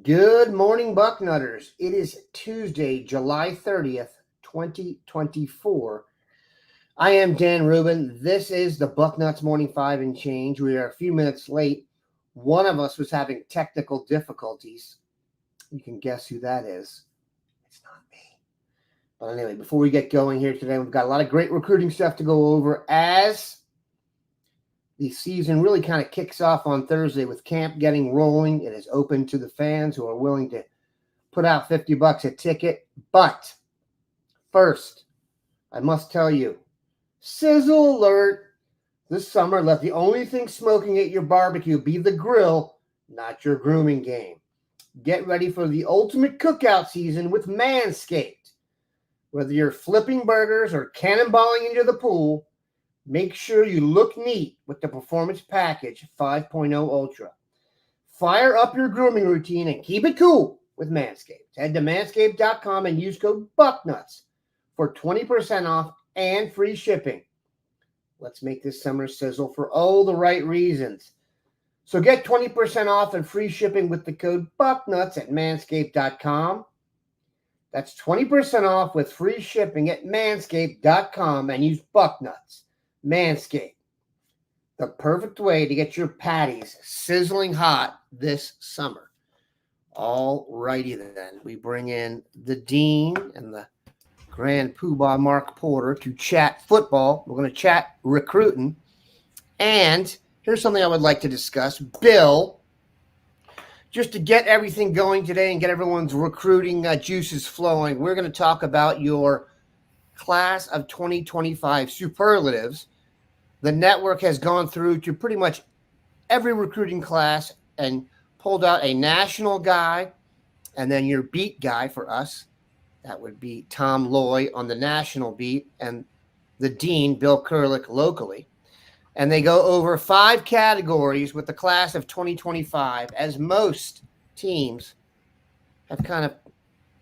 Good morning, Bucknutters. It is Tuesday, July 30th, 2024. I am Dan Rubin. This is the Bucknuts Morning 5 and Change. We are a few minutes late. One of us was having technical difficulties. You can guess who that is. It's not me. But anyway, before we get going here today, we've got a lot of great recruiting stuff to go over as the season really kind of kicks off on Thursday with camp getting rolling. It is open to the fans who are willing to put out $50 a ticket. But first, I must tell you, sizzle alert. This summer, let the only thing smoking at your barbecue be the grill, not your grooming game. Get ready for the ultimate cookout season with Manscaped. Whether you're flipping burgers or cannonballing into the pool, make sure you look neat with the Performance Package 5.0 Ultra. Fire up your grooming routine and keep it cool with Manscaped. Head to manscaped.com and use code BUCKNUTS for 20% off and free shipping. Let's make this summer sizzle for all the right reasons. So get 20% off and free shipping with the code BUCKNUTS at manscaped.com. That's 20% off with free shipping at manscaped.com and use BUCKNUTS. Manscaped, the perfect way to get your patties sizzling hot this summer. All righty then. We bring in the Dean and the Grand Poobah Mark Porter to chat football. We're going to chat recruiting. And here's something I would like to discuss. Bill, just to get everything going today and get everyone's recruiting juices flowing, we're going to talk about your class of 2025 superlatives. The network has gone through to pretty much every recruiting class and pulled out a national guy and then your beat guy for us. That would be Tom Loy on the national beat and the dean, Bill Kurelic, locally. And they go over 5 categories with the class of 2025, as most teams have kind of,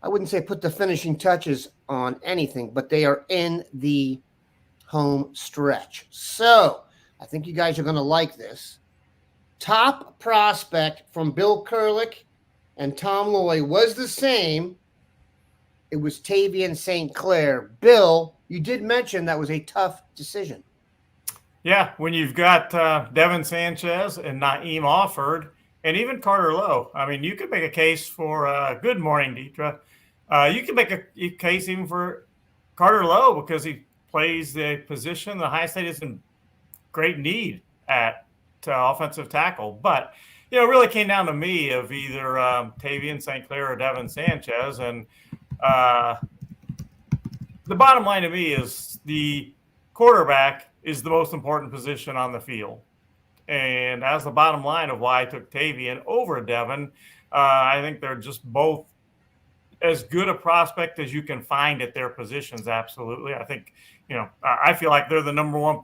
I wouldn't say put the finishing touches on anything, but they are in the home stretch. So I think you guys are going to like this. Top prospect from Bill Kurelic and Tom Loy was the same. It was Tavian St. Clair. Bill, you did mention that was a tough decision. Yeah, when you've got Devin Sanchez and Naeem Offord and even Carter Lowe, I mean, you could make a case for good morning, Deetra. You can make a case even for Carter Lowe because he plays the position the Ohio State is in great need at offensive tackle. But, it really came down to me of either Tavian St. Clair or Devin Sanchez. And the bottom line to me is the quarterback is the most important position on the field. And as the bottom line of why I took Tavian over Devin, I think they're just both as good a prospect as you can find at their positions. Absolutely. I think, I feel like they're the number one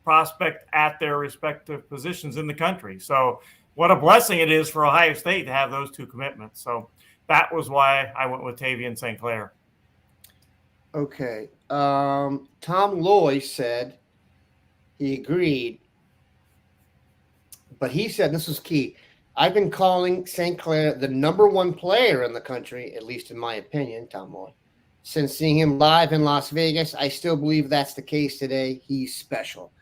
prospect at their respective positions in the country. So what a blessing it is for Ohio State to have those two commitments. So that was why I went with Tavian St. Clair. Okay. Tom Loy said he agreed, but he said, this was key, I've been calling St. Clair the number one player in the country, at least in my opinion, Tom Loy. Since seeing him live in Las Vegas, I still believe that's the case today. He's special.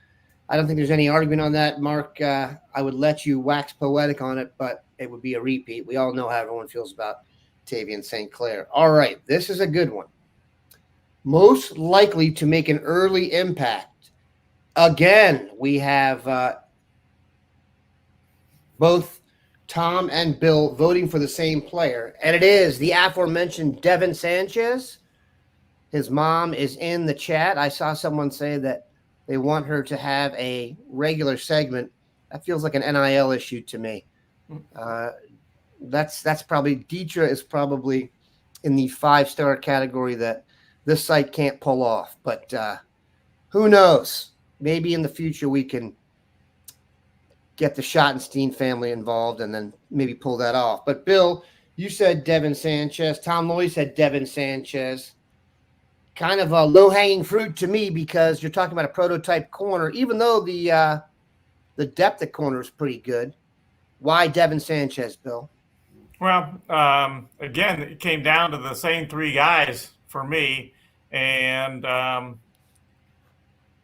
I don't think there's any argument on that, Mark. I would let you wax poetic on it, but it would be a repeat. We all know how everyone feels about Tavian St. Clair. All right, this is a good one. Most likely to make an early impact. Again, we have both Tom and Bill voting for the same player, and it is the aforementioned Devin Sanchez. His mom is in the chat. I saw someone say that they want her to have a regular segment. That feels like an NIL issue to me. That's probably, Deetra is probably in the 5-star category that this site can't pull off. But who knows? Maybe in the future we can get the Schottenstein family involved and then maybe pull that off. But Bill, you said Devin Sanchez. Tom Loy said Devin Sanchez. Kind of a low-hanging fruit to me because you're talking about a prototype corner, even though the depth at corner is pretty good. Why Devin Sanchez, Bill? Well, again, it came down to the same three guys for me, and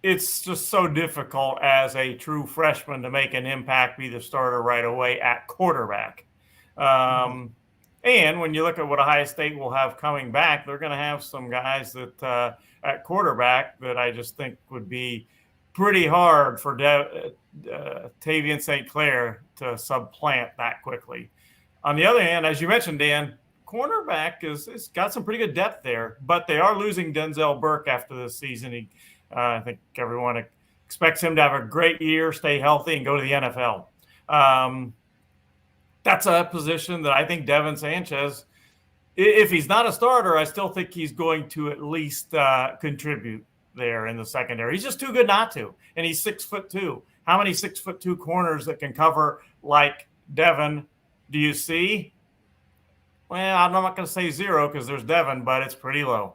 it's just so difficult as a true freshman to make an impact, be the starter right away at quarterback. And when you look at what Ohio State will have coming back, they're going to have some guys that at quarterback that I just think would be pretty hard for Tavian St. Clair to supplant that quickly. On the other hand, as you mentioned, Dan, cornerback is got some pretty good depth there, but they are losing Denzel Burke after this season. I think everyone expects him to have a great year, stay healthy, and go to the NFL. That's a position that I think Devin Sanchez, if he's not a starter, I still think he's going to at least contribute there in the secondary. He's just too good not to, and he's 6'2". How many 6'2" corners that can cover like Devin do you see? Well, I'm not going to say zero because there's Devin, but it's pretty low.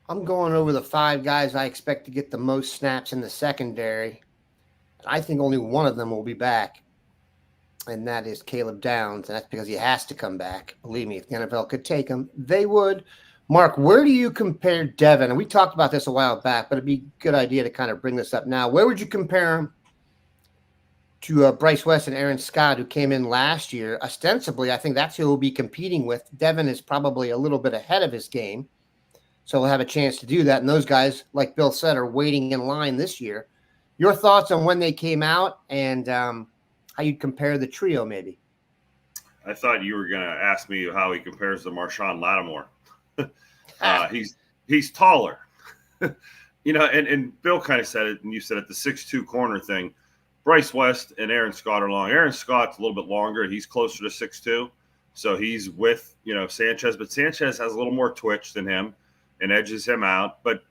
I'm going over the 5 guys I expect to get the most snaps in the secondary. I think only one of them will be back, and that is Caleb Downs, and that's because he has to come back. Believe me, if the NFL could take him, they would. Mark, where do you compare Devin? And we talked about this a while back, but it'd be a good idea to kind of bring this up now. Where would you compare him to Bryce West and Aaron Scott, who came in last year? Ostensibly, I think that's who he'll be competing with. Devin is probably a little bit ahead of his game, so he'll have a chance to do that. And those guys, like Bill said, are waiting in line this year. Your thoughts on when they came out and how you'd compare the trio, maybe? I thought you were going to ask me how he compares to Marshawn Lattimore. He's taller, and Bill kind of said it, and you said it, the 6'2" corner thing. Bryce West and Aaron Scott are long. Aaron Scott's a little bit longer. He's closer to 6'2", so he's with Sanchez, but Sanchez has a little more twitch than him and edges him out. But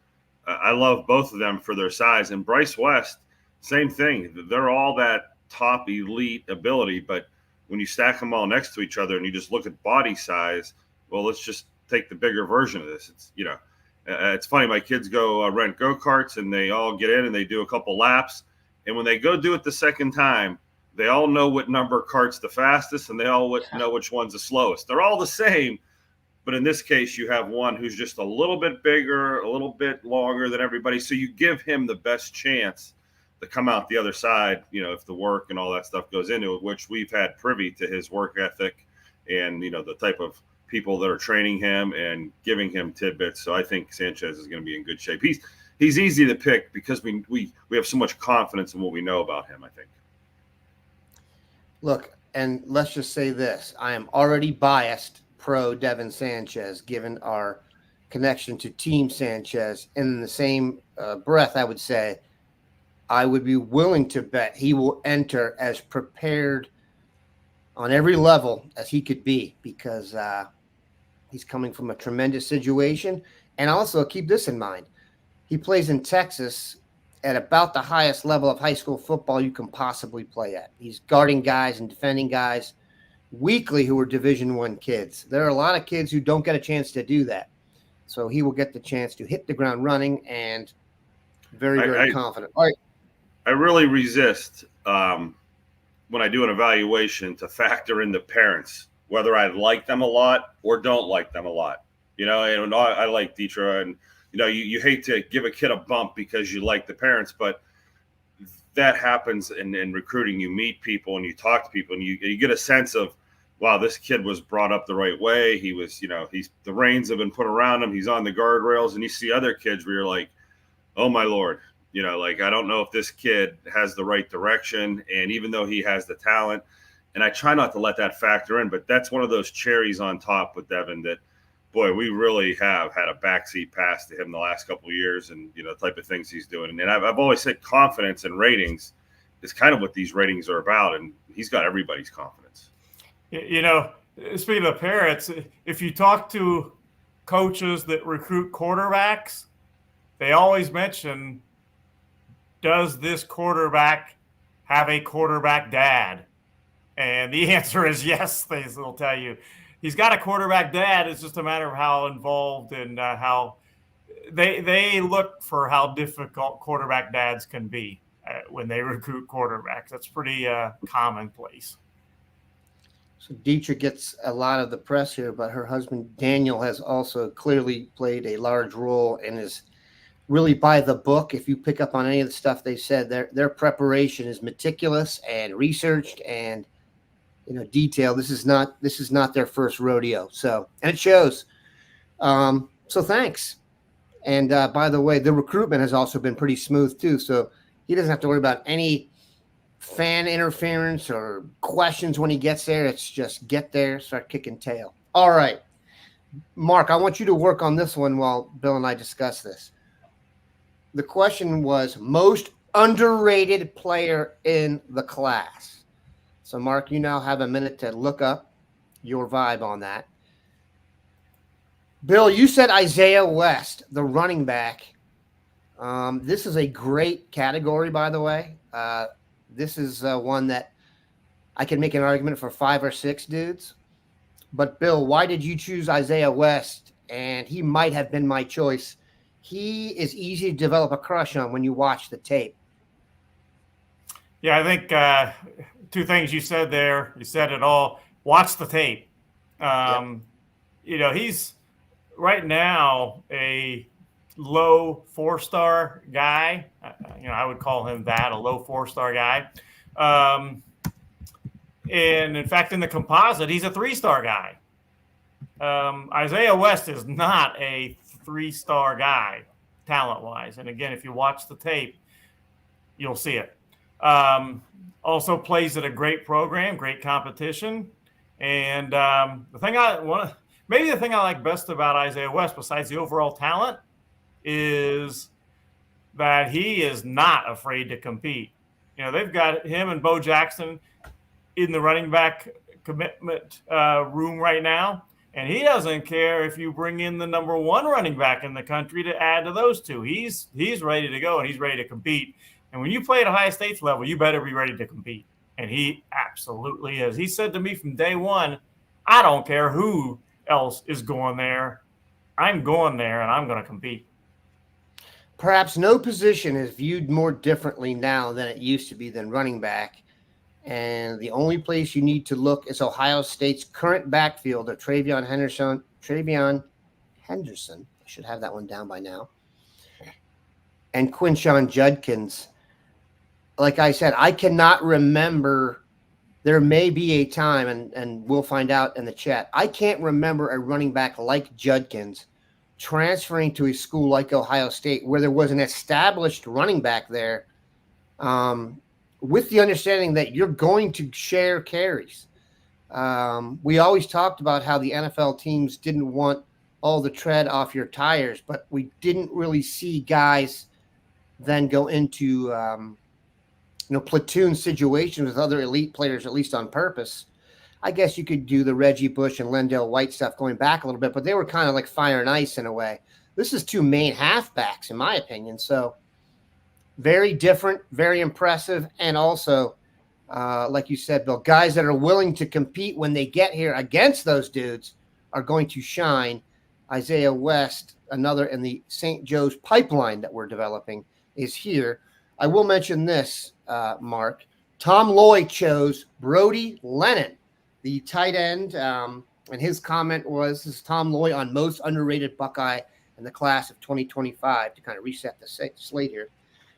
I love both of them for their size. And Bryce West, same thing. They're all that top elite ability, but when you stack them all next to each other and you just look at body size, well, let's just take the bigger version of this. It's it's funny. My kids go rent go-karts, and they all get in and they do a couple laps. And when they go do it the second time, they all know what number cart's the fastest, and they all know which one's the slowest. They're all the same, but in this case, you have one who's just a little bit bigger, a little bit longer than everybody. So you give him the best chance to come out the other side, if the work and all that stuff goes into it, which we've had privy to his work ethic and, the type of people that are training him and giving him tidbits. So I think Sanchez is going to be in good shape. He's easy to pick because we have so much confidence in what we know about him, I think. Look, and let's just say this. I am already biased pro Devin Sanchez, given our connection to Team Sanchez. And in the same breath, I would say I would be willing to bet he will enter as prepared on every level as he could be, because he's coming from a tremendous situation. And also keep this in mind. He plays in Texas at about the highest level of high school football you can possibly play at. He's guarding guys and defending guys weekly who are Division I kids. There are a lot of kids who don't get a chance to do that. So he will get the chance to hit the ground running and very confident. All right. I really resist when I do an evaluation to factor in the parents, whether I like them a lot or don't like them a lot. And I like Detroit, and you hate to give a kid a bump because you like the parents, but that happens in recruiting. You meet people and you talk to people, and you get a sense of, wow, this kid was brought up the right way. He was, the reins have been put around him. He's on the guardrails, and you see other kids where you're like, oh my Lord, I don't know if this kid has the right direction. And even though he has the talent, and I try not to let that factor in, but that's one of those cherries on top with Devin that, boy, we really have had a backseat pass to him the last couple of years, and the type of things he's doing. And I've always said confidence and ratings is kind of what these ratings are about, and he's got everybody's confidence. Speaking of parents, if you talk to coaches that recruit quarterbacks, they always mention, does this quarterback have a quarterback dad? And the answer is yes. They'll tell you he's got a quarterback dad. It's just a matter of how involved and how they look for how difficult quarterback dads can be when they recruit quarterbacks. That's pretty commonplace. So Dietrich gets a lot of the press here, but her husband Daniel has also clearly played a large role and is really by the book. If you pick up on any of the stuff they said, their preparation is meticulous and researched and detailed. This is not their first rodeo. So, and it shows. So thanks. And by the way, the recruitment has also been pretty smooth too. So he doesn't have to worry about any fan interference or questions when he gets there. It's just get there, start kicking tail. All right, Mark, I want you to work on this one while Bill and I discuss this. The question was most underrated player in the class. So, Mark, you now have a minute to look up your vibe on that. Bill, you said Isaiah West, the running back. This is a great category, by the way. This is one that I can make an argument for 5 or 6 dudes. But, Bill, why did you choose Isaiah West? And he might have been my choice. He is easy to develop a crush on when you watch the tape. Yeah, I think 2 things you said there. You said it all. Watch the tape. He's right now a low 4-star guy. I would call him that, a low 4-star guy. And in fact, in the composite, he's a 3-star guy. Isaiah West is not a 3-star guy talent-wise. And again, if you watch the tape, you'll see it. Also plays at a great program, great competition. And the thing I like best about Isaiah West, besides the overall talent, is that he is not afraid to compete. They've got him and Bo Jackson in the running back commitment room right now. And he doesn't care if you bring in the number 1 running back in the country to add to those 2. He's ready to go and he's ready to compete. And when you play at Ohio State's level, you better be ready to compete. And he absolutely is. He said to me from day one, I don't care who else is going there. I'm going there and I'm going to compete. Perhaps no position is viewed more differently now than it used to be than running back. And the only place you need to look is Ohio State's current backfield of Travion Henderson. I should have that one down by now. And Quinshon Judkins. Like I said, I cannot remember. There may be a time, and we'll find out in the chat. I can't remember a running back like Judkins transferring to a school like Ohio State where there was an established running back there with the understanding that you're going to share carries. We always talked about how the NFL teams didn't want all the tread off your tires, but we didn't really see guys then go into platoon situations with other elite players, at least on purpose. I guess you could do the Reggie Bush and Lendell White stuff going back a little bit, but they were kind of like fire and ice in a way. This is 2 main halfbacks, in my opinion. So very different, very impressive. And also, like you said, Bill, guys that are willing to compete when they get here against those dudes are going to shine. Isaiah West, another in the St. Joe's pipeline that we're developing, is here. I will mention this, Mark. Tom Loy chose Brody Lennon, the tight end, and his comment was, this is Tom Loy on most underrated Buckeye in the class of 2025, to kind of reset the slate here.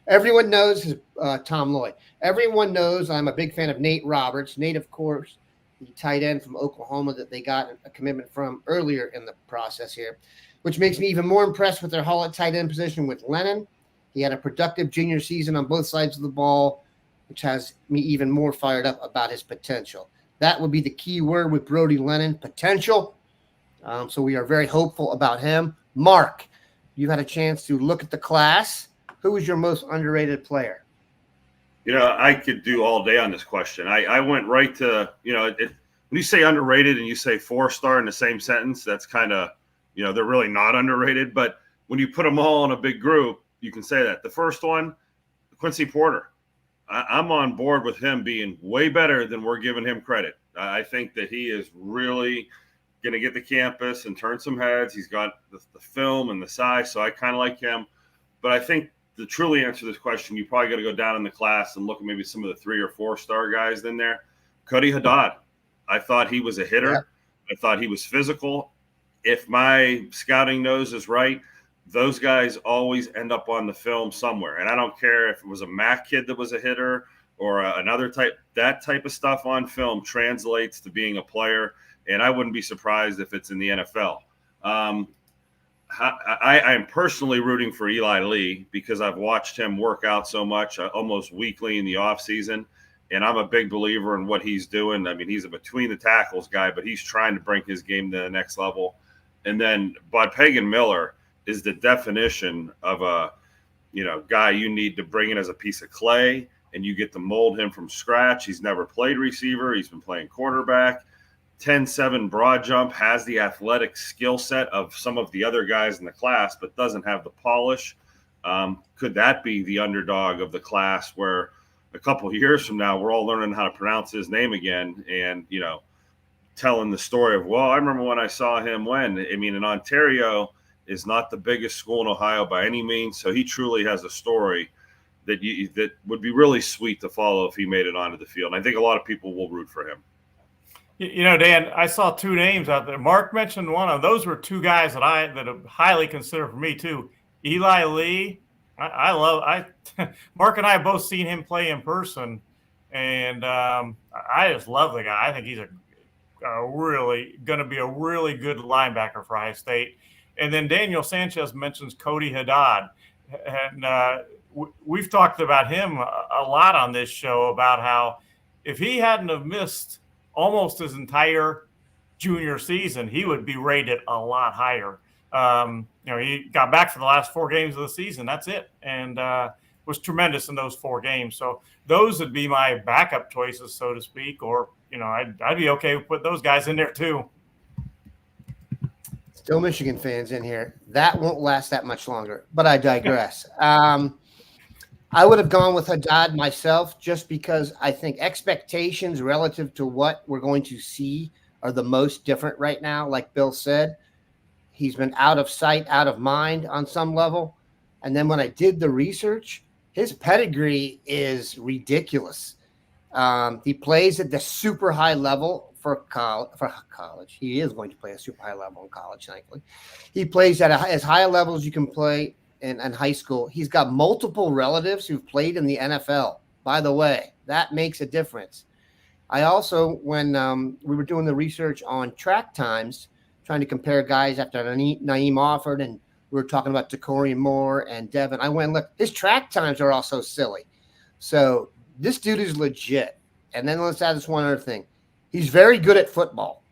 Everyone knows Tom Loy. Everyone knows I'm a big fan of Nate Roberts. Nate, of course, the tight end from Oklahoma that they got a commitment from earlier in the process here, which makes me even more impressed with their haul at tight end position with Lennon. He had a productive junior season on both sides of the ball, which has me even more fired up about his potential. That would be the key word with Brody Lennon, potential. So we are very hopeful about him. Mark, you've had a chance to look at the class. Who is your most underrated player? I could do all day on this question. I went right to, when you say underrated and you say 4-star in the same sentence, that's kind of, they're really not underrated. But when you put them all in a big group, you can say that. The first one, Quincy Porter. I'm on board with him being way better than we're giving him credit. I think that he is really going to get the campus and turn some heads. He's got the film and the size, so I kind of like him. But I think to truly answer this question, you probably got to go down in the class and look at maybe some of the 3 or 4-star guys in there. Cody Haddad. I thought he was a hitter. Yep. I thought he was physical. If my scouting nose is right, those guys always end up on the film somewhere. And I don't care if it was a MAC kid that was a hitter or another type. That type of stuff on film translates to being a player. And I wouldn't be surprised if it's in the NFL. I am personally rooting for Eli Lee because I've watched him work out so much, almost weekly in the offseason. And I'm a big believer in what he's doing. I mean, he's a between the tackles guy, but he's trying to bring his game to the next level. And then Bud Pagan-Miller is the definition of a, guy you need to bring in as a piece of clay, and you get to mold him from scratch. He's never played receiver. He's been playing quarterback. 10-7 broad jump, has the athletic skill set of some of the other guys in the class, but doesn't have the polish. Could that be the underdog of the class where a couple of years from now, we're all learning how to pronounce his name again and, telling the story of, well, I remember when I saw him when. I mean, in Ontario is not the biggest school in Ohio by any means, so he truly has a story that would be really sweet to follow if he made it onto the field. And I think a lot of people will root for him. Dan, I saw two names out there. Mark mentioned one of those. Were two guys that I highly consider for me too. Eli Lee, Mark and I have both seen him play in person, and I just love the guy. I think he's really going to be a really good linebacker for Ohio State. And then Daniel Sanchez mentions Cody Haddad, and we've talked about him a lot on this show about how if he hadn't have missed almost his entire junior season, he would be rated a lot higher. He got back for the last 4 games of the season. That's it. And was tremendous in those 4 games. So those would be my backup choices, so to speak, or, I'd be okay with putting those guys in there too. Still Michigan fans in here. That won't last that much longer, but I digress. I would have gone with Haddad myself just because I think expectations relative to what we're going to see are the most different right now. Like Bill said, he's been out of sight, out of mind on some level. And then when I did the research, his pedigree is ridiculous. He plays at the super high level for college. He is going to play a super high level in college, thankfully. He plays at as high a level as you can play in high school. He's got multiple relatives who've played in the NFL. By the way, that makes a difference. I also, when we were doing the research on track times, trying to compare guys after Naeem Offord, and we were talking about Takorian Moore and Devin, I went and looked. His track times are also silly. So this dude is legit. And then let's add this one other thing. He's very good at football.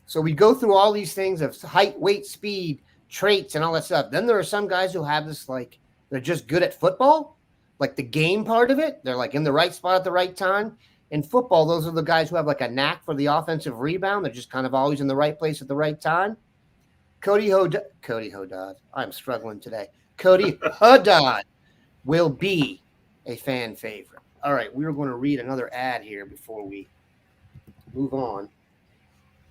So we go through all these things of height, weight, speed, traits, and all that stuff. Then there are some guys who have this, like, they're just good at football, like the game part of it. They're like in the right spot at the right time. In football, those are the guys who have like a knack for the offensive rebound. They're just kind of always in the right place at the right time. Cody Haddad. I'm struggling today. Cody Haddad will be a fan favorite. All right, we were going to read another ad here before we move on.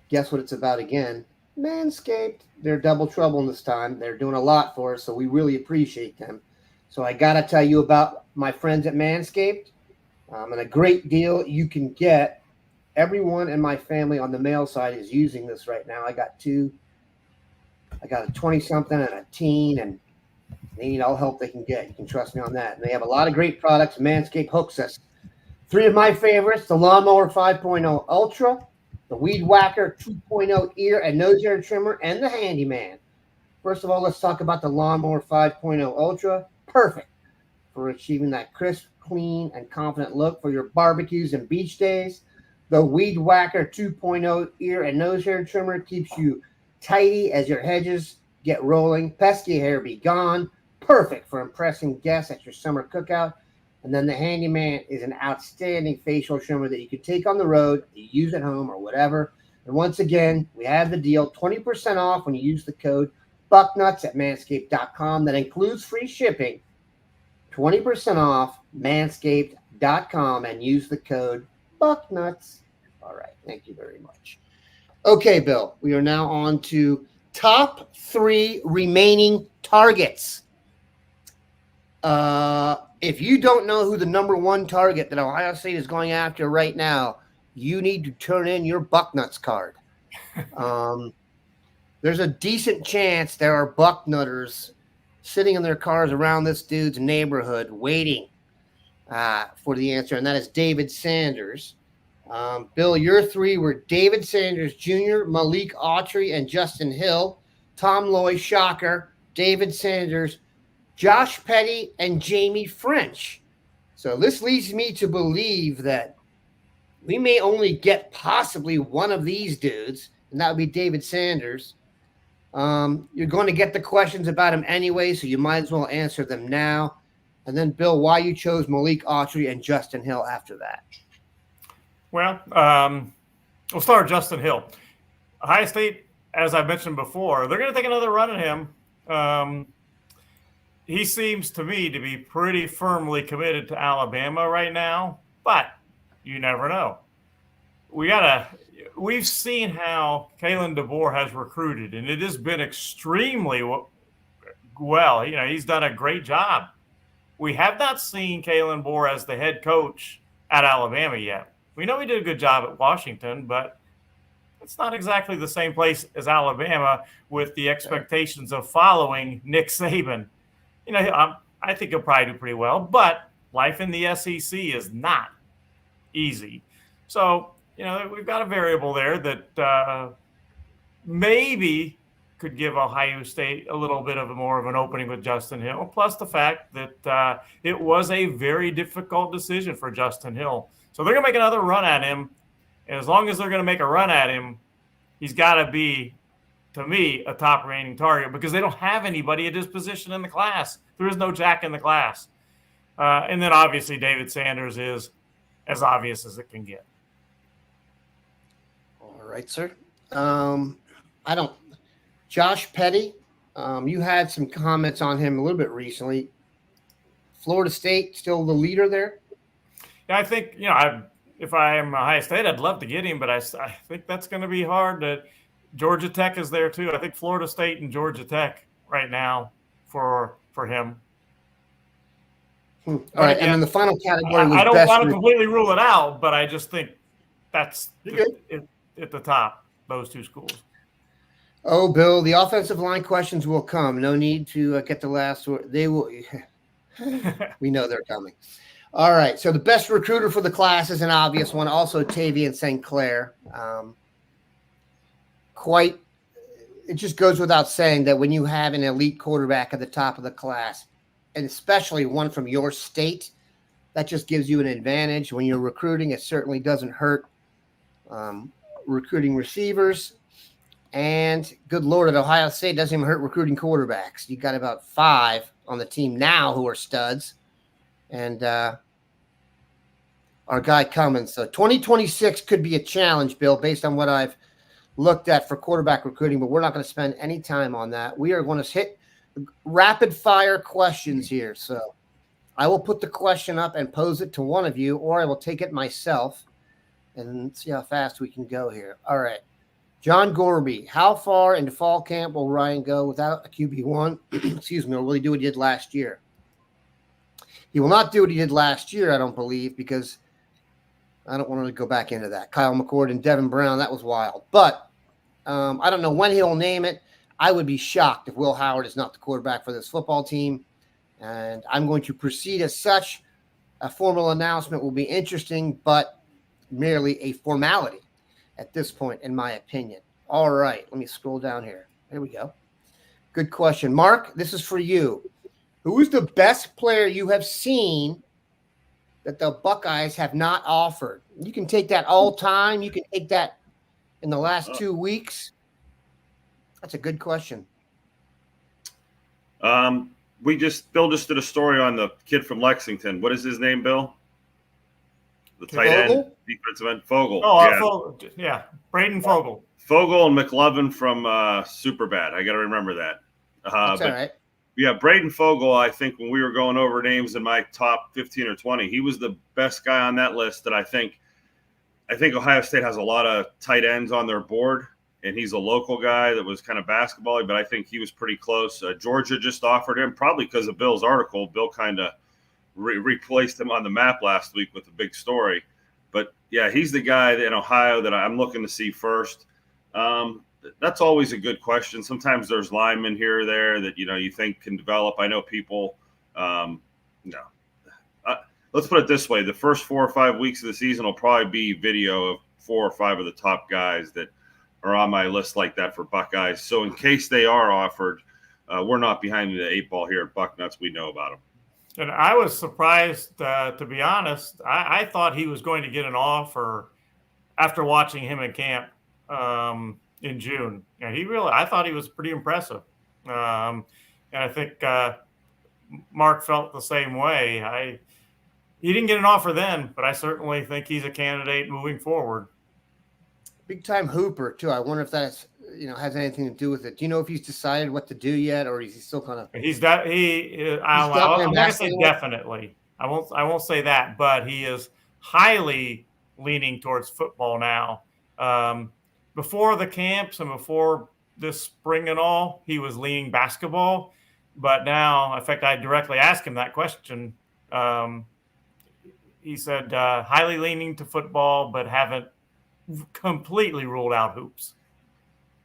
Guess what it's about again? Manscaped. They're double trouble this time. They're doing a lot for us, so we really appreciate them. So I got to tell you about my friends at Manscaped and a great deal you can get. Everyone in my family on the male side is using this right now. I got 2. I got a 20-something and a teen, and they need all help they can get. You can trust me on that. And they have a lot of great products. Manscaped hooks us. 3 of my favorites, the Lawnmower 5.0 Ultra, the Weed Whacker 2.0 ear and nose hair trimmer, and the Handyman. First of all, let's talk about the Lawnmower 5.0 Ultra. Perfect for achieving that crisp, clean, and confident look for your barbecues and beach days. The Weed Whacker 2.0 ear and nose hair trimmer keeps you tidy as your hedges get rolling. Pesky hair be gone. Perfect for impressing guests at your summer cookout. And then the Handyman is an outstanding facial trimmer that you can take on the road, you use at home or whatever. And once again, we have the deal, 20% off when you use the code Bucknuts at manscaped.com. That includes free shipping. 20% off manscaped.com and use the code Bucknuts. All right, thank you very much. Okay, Bill, we are now on to top 3 remaining targets. If you don't know who the number 1 target that Ohio State is going after right now, you need to turn in your Bucknuts card. There's a decent chance there are Bucknutters sitting in their cars around this dude's neighborhood waiting for the answer, and that is David Sanders. Bill, your three were David Sanders Jr., Malik Autry, and Justin Hill. Tom Loy, shocker, David Sanders, Josh Petty, and Jamie French. So this leads me to believe that we may only get possibly one of these dudes, and that would be David Sanders. You're going to get the questions about him anyway, so you might as well answer them now. And then, Bill, why you chose Malik Autry and Justin Hill after that? Well, we'll start with Justin Hill. Ohio State, as I mentioned before, they're going to take another run at him. He seems to me to be pretty firmly committed to Alabama right now, but you never know. We've seen how Kalen DeBoer has recruited, and it has been extremely well. You know, he's done a great job. We have not seen Kalen DeBoer as the head coach at Alabama yet. We know he did a good job at Washington, but it's not exactly the same place as Alabama with the expectations of following Nick Saban. You know, I think he'll probably do pretty well, but life in the SEC is not easy. So, you know, we've got a variable there that maybe could give Ohio State a little bit of more of an opening with Justin Hill, plus the fact that it was a very difficult decision for Justin Hill. So they're going to make another run at him, and as long as they're going to make a run at him, he's got to be, to me, a top remaining target because they don't have anybody at his position in the class. There is no Jack in the class. And then obviously David Sanders is as obvious as it can get. All right, sir. Josh Petty, you had some comments on him a little bit recently. Florida State still the leader there? Yeah, I think, you know, if I am Ohio State, I'd love to get him, but I think that's going to be hard. Georgia Tech is there too. I think Florida State and Georgia Tech right now for him. All right, and then the final category was I don't want to completely rule it out, but I just think that's at the top, those two schools. Oh, Bill, the offensive line questions will come. No need to get the last word. They will. We know they're coming. All right, so the best recruiter for the class is an obvious one. Also, Tavian St. Clair. It just goes without saying that when you have an elite quarterback at the top of the class, and especially one from your state, that just gives you an advantage. When you're recruiting, it certainly doesn't hurt recruiting receivers. And good Lord, at Ohio State, it doesn't even hurt recruiting quarterbacks. You got about 5 on the team now who are studs. And our guy Cummins. So 2026 could be a challenge, Bill, based on what I've looked at for quarterback recruiting, but we're not going to spend any time on that. We are going to hit rapid fire questions here. So I will put the question up and pose it to one of you, or I will take it myself and see how fast we can go here. All right. John Gorby, how far into fall camp will Ryan go without a QB1? Excuse me, or will he do what he did last year? He will not do what he did last year, I don't believe, because I don't want to go back into that. Kyle McCord and Devin Brown, that was wild. But I don't know when he'll name it. I would be shocked if Will Howard is not the quarterback for this football team. And I'm going to proceed as such. A formal announcement will be interesting, but merely a formality at this point, in my opinion. All right, let me scroll down here. There we go. Good question. Mark, this is for you. Who is the best player you have seen that the Buckeyes have not offered? You can take that all time. You can take that in the last 2 weeks. That's a good question. Bill just did a story on the kid from Lexington. What is his name, Bill? The tight end, defensive end, Fogel. Oh, yeah. Fogel. Yeah, Braden Fogel. Fogel and McLovin from Superbad. I got to remember that. That's all right. Yeah, Braden Fogel, I think when we were going over names in my top 15 or 20, he was the best guy on that list that I think Ohio State has a lot of tight ends on their board, and he's a local guy that was kind of basketball-y, but I think he was pretty close. Georgia just offered him, probably because of Bill's article. Bill kind of replaced him on the map last week with a big story. But yeah, he's the guy in Ohio that I'm looking to see first. That's always a good question. Sometimes there's linemen here or there that you think can develop. I know people. No, let's put it this way: the first 4 or 5 weeks of the season will probably be video of 4 or 5 of the top guys that are on my list like that for Buckeyes. So in case they are offered, we're not behind the 8 ball here at Bucknuts. We know about them. And I was surprised, to be honest. I thought he was going to get an offer after watching him in camp in June. I thought he was pretty impressive. And I think Mark felt the same way. He didn't get an offer then, but I certainly think he's a candidate moving forward. Big time hooper too. I wonder if that's has anything to do with it. Do you know if he's decided what to do yet, or is he still kind of? I'm not gonna say definitely. I won't say that, but he is highly leaning towards football now. Before the camps and before this spring and all, he was leaning basketball. But now, in fact, I directly asked him that question. He said highly leaning to football, but haven't completely ruled out hoops.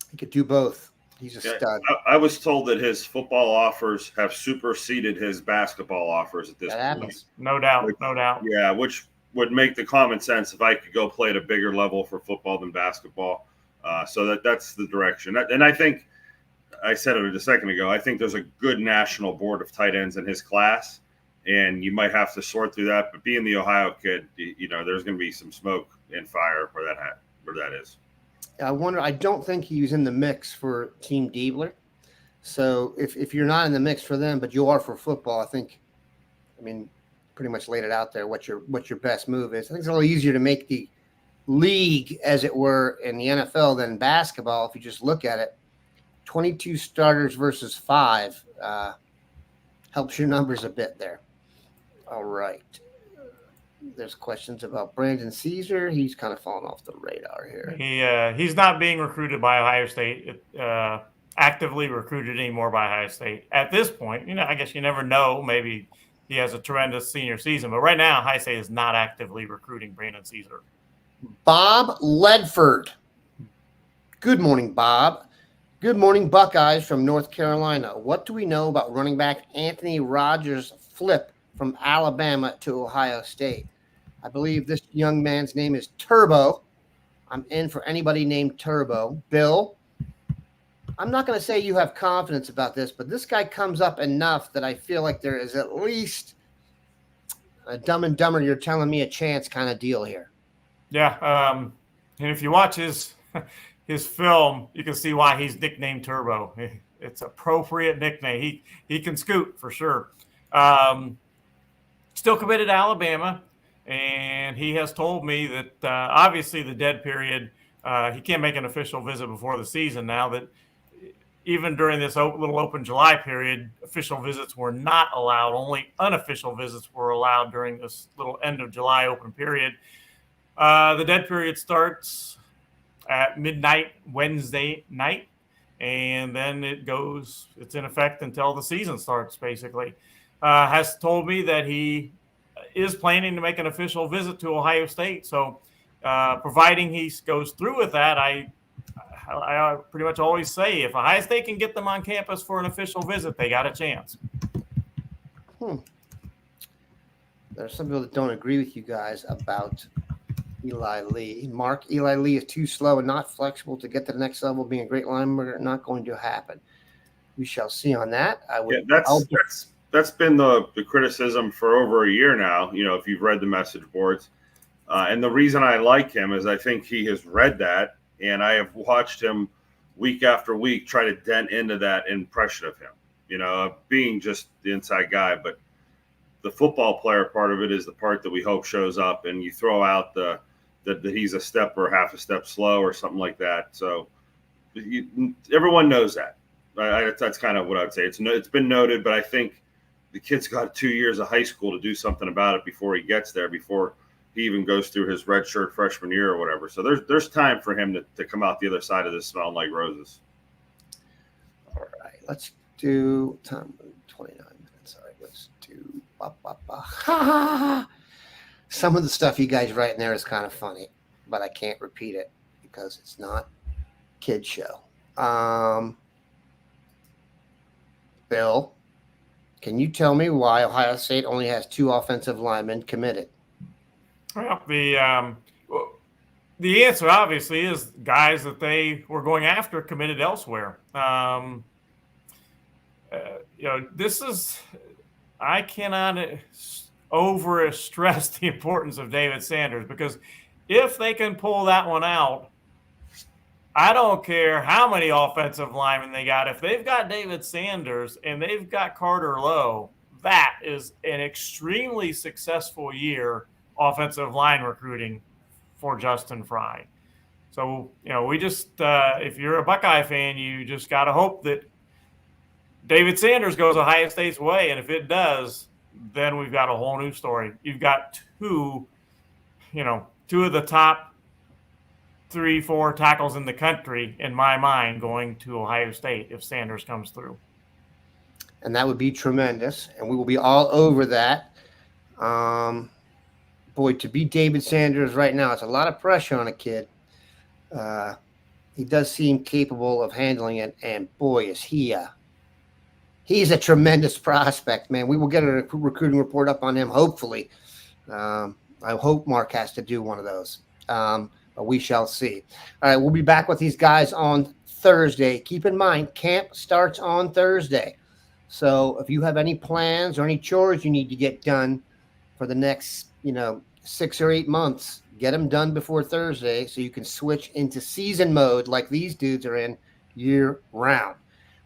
He could do both. He's a stud. I was told that his football offers have superseded his basketball offers at this point. Happens. No doubt. No doubt. Yeah, which would make the common sense if I could go play at a bigger level for football than basketball. So that's the direction. And I think, I said it a second ago, I think there's a good national board of tight ends in his class, and you might have to sort through that. But being the Ohio kid, there's going to be some smoke and fire where that is. I wonder. I don't think he was in the mix for Team Diebler. So if you're not in the mix for them, but you are for football, pretty much laid it out there what your best move is. I think it's a little easier to make the league, as it were, in the NFL than basketball. If you just look at it, 22 starters versus 5 helps your numbers a bit there. All right. There's questions about Brandon Caesar. He's kind of fallen off the radar here. He's not being recruited by Ohio State, actively recruited anymore by Ohio State at this point. I guess you never know. Maybe he has a tremendous senior season, but right now Ohio State is not actively recruiting Brandon Caesar. Bob Ledford. Good morning, Bob. Good morning, Buckeyes from North Carolina. What do we know about running back Anthony Rogers' flip from Alabama to Ohio State? I believe this young man's name is Turbo. I'm in for anybody named Turbo. Bill, I'm not going to say you have confidence about this, but this guy comes up enough that I feel like there is at least a Dumb and Dumber, you're telling me a chance kind of deal here. Yeah, and if you watch his film, you can see why he's nicknamed Turbo. It's appropriate nickname. He can scoot for sure. Still committed to Alabama, and he has told me that obviously the dead period, he can't make an official visit before the season now, that even during this little open July period, official visits were not allowed. Only unofficial visits were allowed during this little end of July open period. The dead period starts at midnight Wednesday night, and then it's in effect until the season starts, basically. Has told me that he is planning to make an official visit to Ohio State. So providing he goes through with that, I pretty much always say if Ohio State can get them on campus for an official visit, they got a chance. There's some people that don't agree with you guys about Eli Lee. Mark, Eli Lee is too slow and not flexible to get to the next level. Being a great linebacker, not going to happen. We shall see on that. That's been the criticism for over a year now, if you've read the message boards. And the reason I like him is I think he has read that, and I have watched him week after week try to dent into that impression of him, being just the inside guy. But the football player part of it is the part that we hope shows up, and you throw out that he's a step or half a step slow or something like that. So everyone knows that. That's kind of what I'd say. It's been noted, but I think the kid's got 2 years of high school to do something about it before he gets there, before he even goes through his redshirt freshman year or whatever. So there's time for him to come out the other side of this smelling like roses. All right, let's do time 29 minutes. All right, let's do Some of the stuff you guys write in there is kind of funny, but I can't repeat it because it's not kid show. Bill, can you tell me why Ohio State only has 2 offensive linemen committed? Well, the answer obviously is guys that they were going after committed elsewhere. This is, I cannot over stress the importance of David Sanders, because if they can pull that one out, I don't care how many offensive linemen they got. If they've got David Sanders and they've got Carter Lowe, that is an extremely successful year offensive line recruiting for Justin Fry. So, we just, if you're a Buckeye fan, you just got to hope that David Sanders goes Ohio State's way. And if it does, then we've got a whole new story. You've got two of the top 3-4 tackles in the country, in my mind, going to Ohio State if Sanders comes through. And that would be tremendous. And we will be all over that. Boy, to beat David Sanders right now, it's a lot of pressure on a kid. He does seem capable of handling it. And boy, is he's a tremendous prospect, man. We will get a recruiting report up on him, hopefully. I hope Mark has to do one of those. But we shall see. All right, we'll be back with these guys on Thursday. Keep in mind, camp starts on Thursday. So if you have any plans or any chores you need to get done for the next, 6 or 8 months, get them done before Thursday so you can switch into season mode like these dudes are in year round.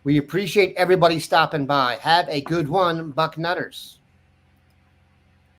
We appreciate everybody stopping by. Have a good one, Bucknutters.